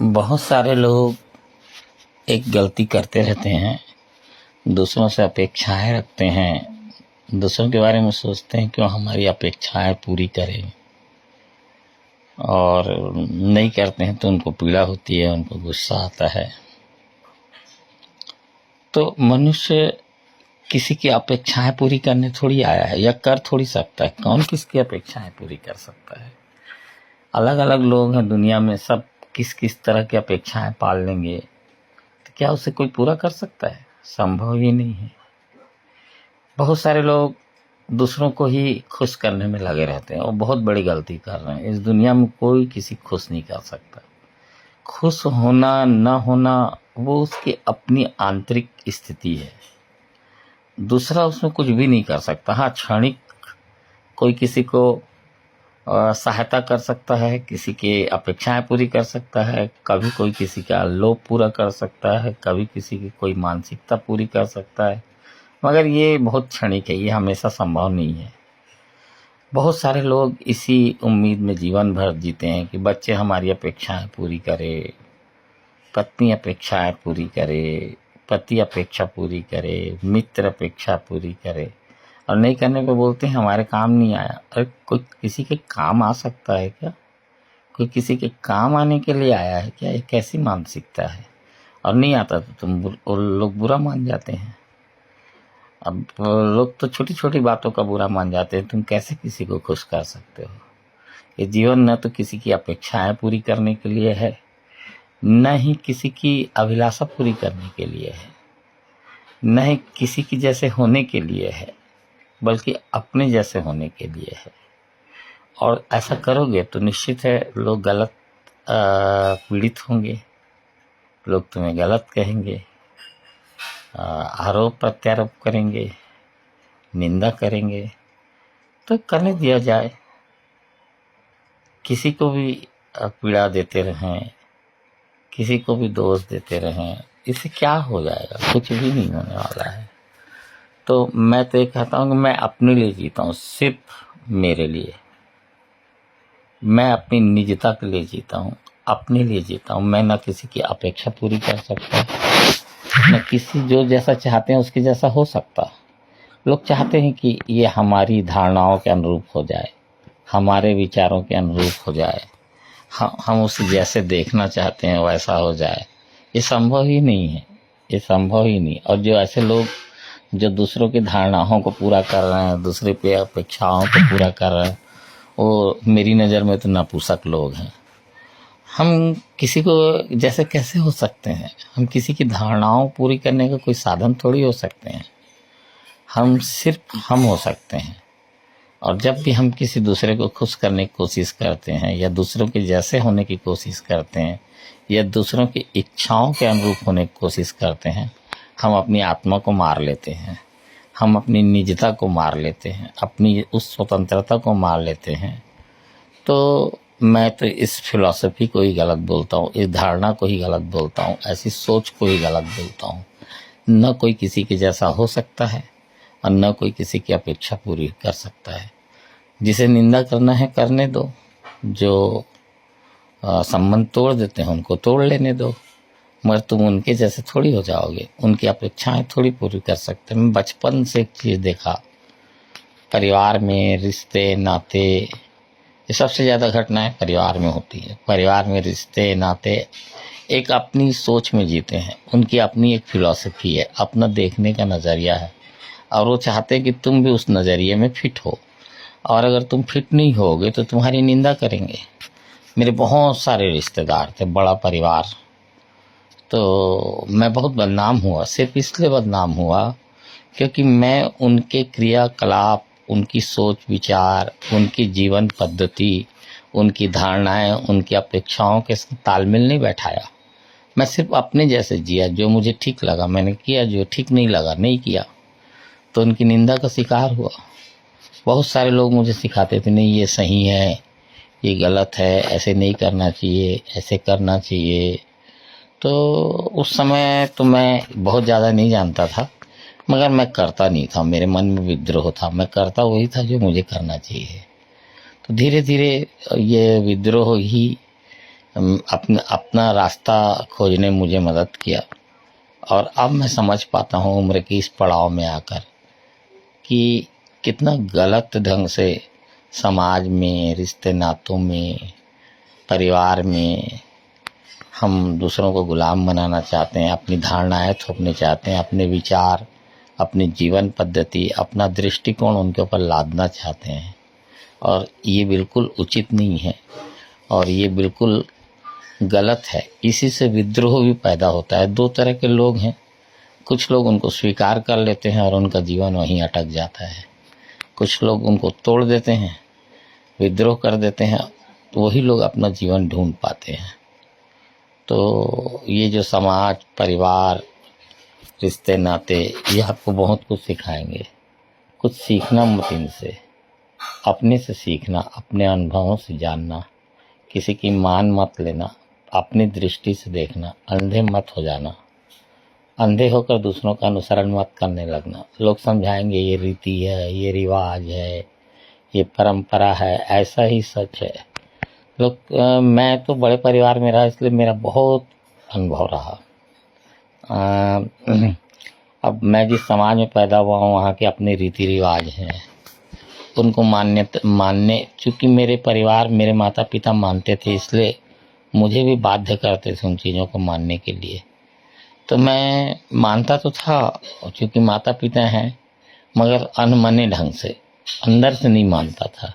बहुत सारे लोग एक गलती करते रहते हैं, दूसरों से अपेक्षाएं रखते हैं, दूसरों के बारे में सोचते हैं क्यों हमारी अपेक्षाएं पूरी करें, और नहीं करते हैं तो उनको पीड़ा होती है, उनको गुस्सा आता है। तो मनुष्य किसी की अपेक्षाएं पूरी करने थोड़ी आया है या कर थोड़ी सकता है। कौन किसकी अपेक्षाएं पूरी कर सकता है? अलग अलग लोग हैं दुनिया में, सब किस किस तरह की अपेक्षाएं पाल लेंगे, तो क्या उसे कोई पूरा कर सकता है? संभव ही नहीं है। बहुत सारे लोग दूसरों को ही खुश करने में लगे रहते हैं और बहुत बड़ी गलती कर रहे हैं। इस दुनिया में कोई किसी को खुश नहीं कर सकता। खुश होना न होना वो उसकी अपनी आंतरिक स्थिति है, दूसरा उसमें कुछ भी नहीं कर सकता। हाँ, क्षणिक कोई किसी को सहायता कर सकता है, किसी की अपेक्षाएं पूरी कर सकता है, कभी कोई किसी का लोभ पूरा कर सकता है, कभी किसी की कोई मानसिकता पूरी कर सकता है, मगर ये बहुत क्षणिक है, ये हमेशा संभव नहीं है। बहुत सारे लोग इसी उम्मीद में जीवन भर जीते हैं कि बच्चे हमारी अपेक्षाएं पूरी करे, पत्नी अपेक्षाएं पूरी करे, पति अपेक्षा पूरी करे, मित्र अपेक्षा पूरी करे, और नहीं करने पे बोलते हैं हमारे काम नहीं आया। अरे कोई किसी के काम आ सकता है क्या? कोई किसी के काम आने के लिए आया है क्या? ये कैसी मानसिकता है? और नहीं आता तो लोग बुरा मान जाते हैं। अब लोग तो छोटी छोटी बातों का बुरा मान जाते हैं। तुम कैसे किसी को खुश कर सकते हो? ये जीवन न तो किसी की अपेक्षाएं पूरी करने के लिए है, न ही किसी की अभिलाषा पूरी करने के लिए है, न ही किसी की जैसे होने के लिए है, बल्कि अपने जैसे होने के लिए है। और ऐसा करोगे तो निश्चित है लोग गलत पीड़ित होंगे, लोग तुम्हें गलत कहेंगे, आरोप प्रत्यारोप करेंगे, निंदा करेंगे। तो करने दिया जाए, किसी को भी पीड़ा देते रहें, किसी को भी दोष देते रहें, इससे क्या हो जाएगा? कुछ भी नहीं होने वाला है। तो मैं तो ये कहता हूँ कि मैं अपने लिए जीता हूँ, सिर्फ मेरे लिए। मैं अपनी निजता के लिए जीता हूँ, अपने लिए जीता हूँ। मैं ना किसी की अपेक्षा पूरी कर सकता, न किसी जो जैसा चाहते हैं उसके जैसा हो सकता। लोग चाहते हैं कि ये हमारी धारणाओं के अनुरूप हो जाए, हमारे विचारों के अनुरूप हो जाए, हम उसे जैसे देखना चाहते हैं वैसा हो जाए। ये संभव ही नहीं है, ये संभव ही नहीं। और जो ऐसे लोग जो दूसरों की धारणाओं को पूरा कर रहे हैं, दूसरे पे अपेक्षाओं को पूरा कर रहे हैं, वो मेरी नज़र में तो नपुंसक लोग हैं। हम किसी को जैसे कैसे हो सकते हैं? हम किसी की धारणाओं पूरी करने का कोई साधन थोड़ी हो सकते हैं। हम सिर्फ हम हो सकते हैं। और जब भी हम किसी दूसरे को खुश करने की कोशिश करते हैं, या दूसरों के जैसे होने की कोशिश करते हैं, या दूसरों की इच्छाओं के अनुरूप होने की कोशिश करते हैं, हम अपनी आत्मा को मार लेते हैं, हम अपनी निजता को मार लेते हैं, अपनी उस स्वतंत्रता को मार लेते हैं। तो मैं तो इस फिलॉसफी को ही गलत बोलता हूँ, इस धारणा को ही गलत बोलता हूँ, ऐसी सोच को ही गलत बोलता हूँ। न कोई किसी के जैसा हो सकता है और न कोई किसी की अपेक्षा पूरी कर सकता है। जिसे निंदा करना है करने दो, जो संबंध तोड़ देते हैं उनको तोड़ लेने दो, मगर तुम उनके जैसे थोड़ी हो जाओगे, उनकी अपेक्षाएं थोड़ी पूरी कर सकते। मैं बचपन से एक चीज़ देखा, परिवार में रिश्ते नाते, ये सबसे ज़्यादा घटनाएं परिवार में होती है। परिवार में रिश्ते नाते एक अपनी सोच में जीते हैं, उनकी अपनी एक फिलॉसफी है, अपना देखने का नज़रिया है, और वो चाहते हैं कि तुम भी उस नज़रिए में फिट हो, और अगर तुम फिट नहीं होगे तो तुम्हारी निंदा करेंगे। मेरे बहुत सारे रिश्तेदार थे, बड़ा परिवार, तो मैं बहुत बदनाम हुआ। सिर्फ इसलिए बदनाम हुआ क्योंकि मैं उनके क्रियाकलाप, उनकी सोच विचार, उनकी जीवन पद्धति, उनकी धारणाएं, उनकी अपेक्षाओं के तालमेल नहीं बैठाया। मैं सिर्फ अपने जैसे जिया, जो मुझे ठीक लगा मैंने किया, जो ठीक नहीं लगा नहीं किया, तो उनकी निंदा का शिकार हुआ। बहुत सारे लोग मुझे सिखाते थे, नहीं ये सही है, ये गलत है, ऐसे नहीं करना चाहिए, ऐसे करना चाहिए। तो उस समय तो मैं बहुत ज़्यादा नहीं जानता था, मगर मैं करता नहीं था, मेरे मन में विद्रोह था, मैं करता वही था जो मुझे करना चाहिए। तो धीरे धीरे ये विद्रोह ही अपना अपना रास्ता खोजने मुझे मदद किया। और अब मैं समझ पाता हूँ उम्र की इस पड़ाव में आकर कि कितना गलत ढंग से समाज में, रिश्ते नातों में, परिवार में हम दूसरों को गुलाम बनाना चाहते हैं, अपनी धारणाएं थोपने चाहते हैं, अपने विचार, अपनी जीवन पद्धति, अपना दृष्टिकोण उनके ऊपर लादना चाहते हैं। और ये बिल्कुल उचित नहीं है और ये बिल्कुल गलत है। इसी से विद्रोह भी पैदा होता है। दो तरह के लोग हैं, कुछ लोग उनको स्वीकार कर लेते हैं और उनका जीवन वहीं अटक जाता है। कुछ लोग उनको तोड़ देते हैं, विद्रोह कर देते हैं, तो वही लोग अपना जीवन ढूंढ पाते हैं। तो ये जो समाज, परिवार, रिश्ते नाते, ये आपको बहुत कुछ सिखाएंगे। कुछ सीखना मत इनसे, अपने से सीखना, अपने अनुभवों से जानना, किसी की मान मत लेना, अपनी दृष्टि से देखना, अंधे मत हो जाना, अंधे होकर दूसरों का अनुसरण मत करने लगना। लोग समझाएंगे ये रीति है, ये रिवाज है, ये परंपरा है, ऐसा ही सच है। लोग मैं तो बड़े परिवार में रहा, इसलिए मेरा बहुत अनुभव रहा। अब मैं जिस समाज में पैदा हुआ हूँ, वहाँ के अपने रीति रिवाज हैं, उनको मानने चूँकि मेरे परिवार, मेरे माता पिता मानते थे, इसलिए मुझे भी बाध्य करते थे उन चीज़ों को मानने के लिए। तो मैं मानता तो था, क्योंकि माता पिता हैं, मगर अनमने ढंग से, अंदर से नहीं मानता था।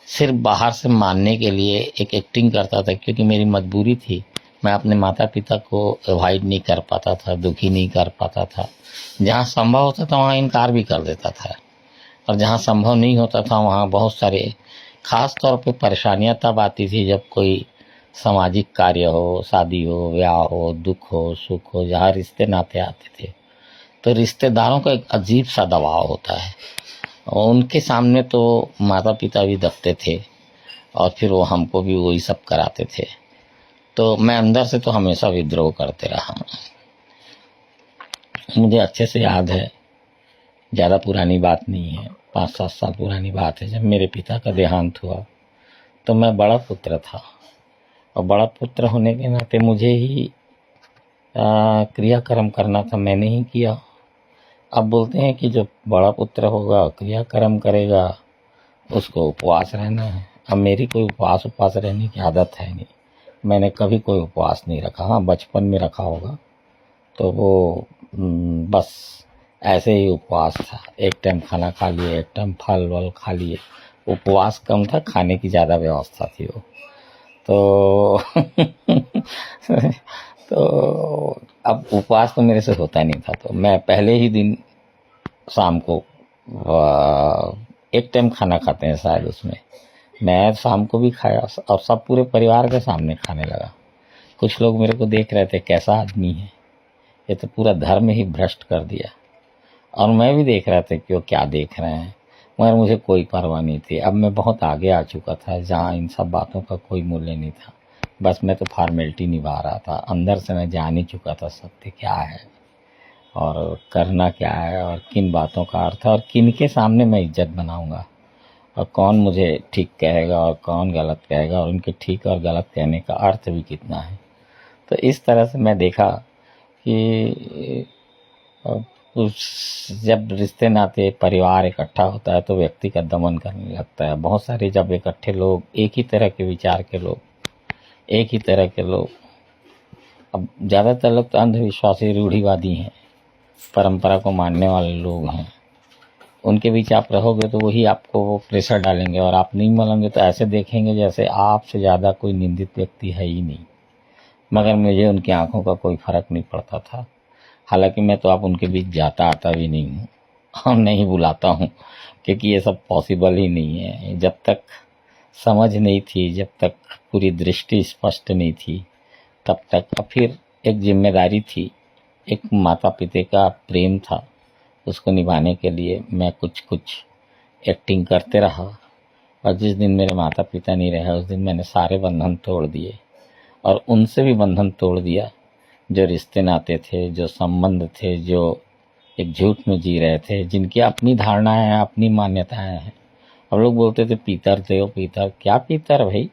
सिर्फ बाहर से मानने के लिए एक एक्टिंग करता था, क्योंकि मेरी मजबूरी थी। मैं अपने माता पिता को अवॉइड नहीं कर पाता था, दुखी नहीं कर पाता था। जहाँ संभव होता था वहाँ इनकार भी कर देता था, और जहाँ संभव नहीं होता था वहाँ बहुत सारे, खास तौर पे परेशानियाँ तब आती थी जब कोई सामाजिक कार्य हो, शादी हो, ब्याह हो, दुख हो, सुख हो, जहाँ रिश्ते नाते आते थे, तो रिश्तेदारों का एक अजीब सा दबाव होता है। और उनके सामने तो माता पिता भी दबते थे और फिर वो हमको भी वही सब कराते थे। तो मैं अंदर से तो हमेशा विद्रोह करते रहा। मुझे अच्छे से याद है, ज़्यादा पुरानी बात नहीं है, 5-7 साल पुरानी बात है, जब मेरे पिता का देहांत हुआ तो मैं बड़ा पुत्र था, और बड़ा पुत्र होने के नाते मुझे ही क्रियाक्रम करना था, मैंने ही किया। अब बोलते हैं कि जो बड़ा पुत्र होगा, क्रियाक्रम करेगा, उसको उपवास रहना है। अब मेरी कोई उपवास रहने की आदत है नहीं, मैंने कभी कोई उपवास नहीं रखा। हाँ, बचपन में रखा होगा, तो वो बस ऐसे ही उपवास था। एक टाइम खाना खा लिए, एक टाइम फल वल खा लिए। उपवास कम था, खाने की ज़्यादा व्यवस्था थी वो तो तो अब उपवास तो मेरे से होता नहीं था, तो मैं पहले ही दिन शाम को एक टाइम खाना खाते हैं शायद, उसमें मैं शाम को भी खाया और सब पूरे परिवार के सामने खाने लगा। कुछ लोग मेरे को देख रहे थे, कैसा आदमी है, ये तो पूरा धर्म ही भ्रष्ट कर दिया। और मैं भी देख रहा था कि वो क्या देख रहे हैं, मगर मुझे कोई परवाह नहीं थी। अब मैं बहुत आगे आ चुका था, जहाँ इन सब बातों का कोई मूल्य नहीं था। बस मैं तो फॉर्मेलिटी निभा रहा था, अंदर से मैं जान ही चुका था सत्य क्या है और करना क्या है, और किन बातों का अर्थ है, और किन के सामने मैं इज्जत बनाऊंगा, और कौन मुझे ठीक कहेगा और कौन गलत कहेगा, और उनके ठीक और गलत कहने का अर्थ भी कितना है। तो इस तरह से मैं देखा कि जब रिश्ते नाते, परिवार इकट्ठा होता है तो व्यक्ति का दमन करने लगता है। बहुत सारे जब इकट्ठे लोग, एक ही तरह के विचार के लोग, एक ही तरह के लोग, अब ज़्यादातर लोग तो अंधविश्वासी, रूढ़िवादी हैं, परंपरा को मानने वाले लोग हैं, उनके बीच आप रहोगे तो वही आपको वो प्रेशर डालेंगे, और आप नहीं मानेंगे तो ऐसे देखेंगे जैसे आपसे ज़्यादा कोई निंदित व्यक्ति है ही नहीं। मगर मुझे उनकी आंखों का कोई फर्क नहीं पड़ता था। हालांकि मैं तो अब उनके बीच जाता आता भी नहीं हूँ और नहीं बुलाता हूँ, क्योंकि ये सब पॉसिबल ही नहीं है। जब तक समझ नहीं थी, जब तक पूरी दृष्टि स्पष्ट नहीं थी, तब तक। अब फिर एक जिम्मेदारी थी, एक माता पिता का प्रेम था, उसको निभाने के लिए मैं कुछ कुछ एक्टिंग करते रहा। और जिस दिन मेरे माता पिता नहीं रहे, उस दिन मैंने सारे बंधन तोड़ दिए, और उनसे भी बंधन तोड़ दिया जो रिश्ते नाते थे, जो संबंध थे, जो एक झूठ में जी रहे थे, जिनकी अपनी धारणाएं हैं, अपनी मान्यताएं हैं। अब लोग बोलते थे पीतर थे, वो पीतर, क्या पीतर भाई,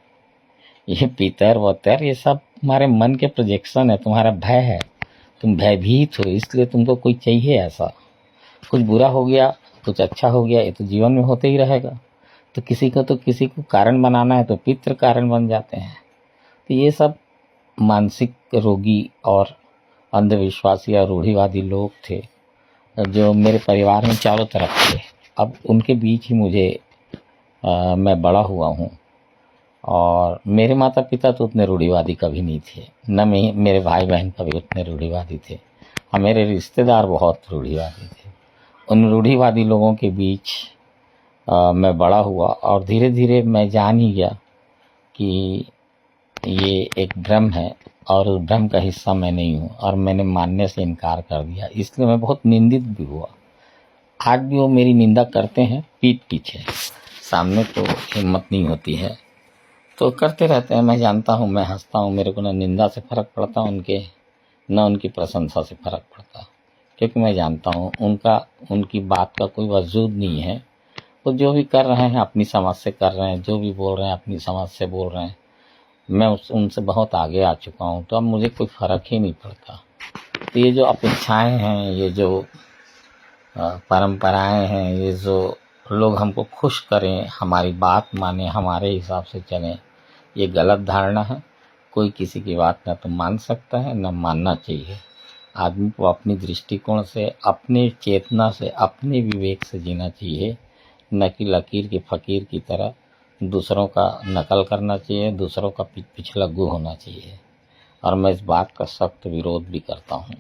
ये पितर वतर ये सब तुम्हारे मन के प्रोजेक्शन है, तुम्हारा भय है, तुम भयभीत हो, इसलिए तुमको कोई चाहिए ऐसा। कुछ बुरा हो गया, कुछ अच्छा हो गया, ये तो जीवन में होते ही रहेगा। तो किसी को कारण बनाना है तो पितृ कारण बन जाते हैं। तो ये सब मानसिक रोगी और अंधविश्वासी और रूढ़िवादी लोग थे जो मेरे परिवार में चारों तरफ थे। अब उनके बीच ही मैं बड़ा हुआ हूँ। और मेरे माता पिता तो उतने रूढ़िवादी कभी नहीं थे, न मेरे भाई बहन कभी उतने रूढ़िवादी थे, और मेरे रिश्तेदार बहुत रूढ़िवादी थे। उन रूढ़िवादी लोगों के बीच मैं बड़ा हुआ और धीरे धीरे मैं जान ही गया कि ये एक भ्रम है और उस भ्रम का हिस्सा मैं नहीं हूँ, और मैंने मानने से इनकार कर दिया। इसलिए मैं बहुत निंदित भी हुआ। आज भी वो मेरी निंदा करते हैं पीठ पीछे, सामने तो हिम्मत नहीं होती है, तो करते रहते हैं। मैं जानता हूँ, मैं हंसता हूँ, मेरे को न निंदा से फ़र्क पड़ता न उनकी प्रशंसा से फ़र्क पड़ता, क्योंकि मैं जानता हूँ उनकी बात का कोई वजूद नहीं है। वो जो भी कर रहे हैं अपनी समझ से कर रहे हैं, जो भी बोल रहे हैं अपनी समझ से बोल रहे हैं। मैं उनसे बहुत आगे आ चुका हूँ, तो अब मुझे कोई फ़र्क ही नहीं पड़ता। तो ये जो अपेक्षाएं हैं, ये जो परंपराएं हैं, ये जो लोग हमको खुश करें, हमारी बात माने, हमारे हिसाब से चलें, ये गलत धारणा है। कोई किसी की बात ना तो मान सकता है, ना मानना चाहिए। आदमी को अपनी दृष्टिकोण से, अपने चेतना से, अपने विवेक से जीना चाहिए, न कि लकीर के फ़कीर की तरह दूसरों का नकल करना चाहिए, दूसरों का पिछलग्गू होना चाहिए। और मैं इस बात का सख्त विरोध भी करता हूँ।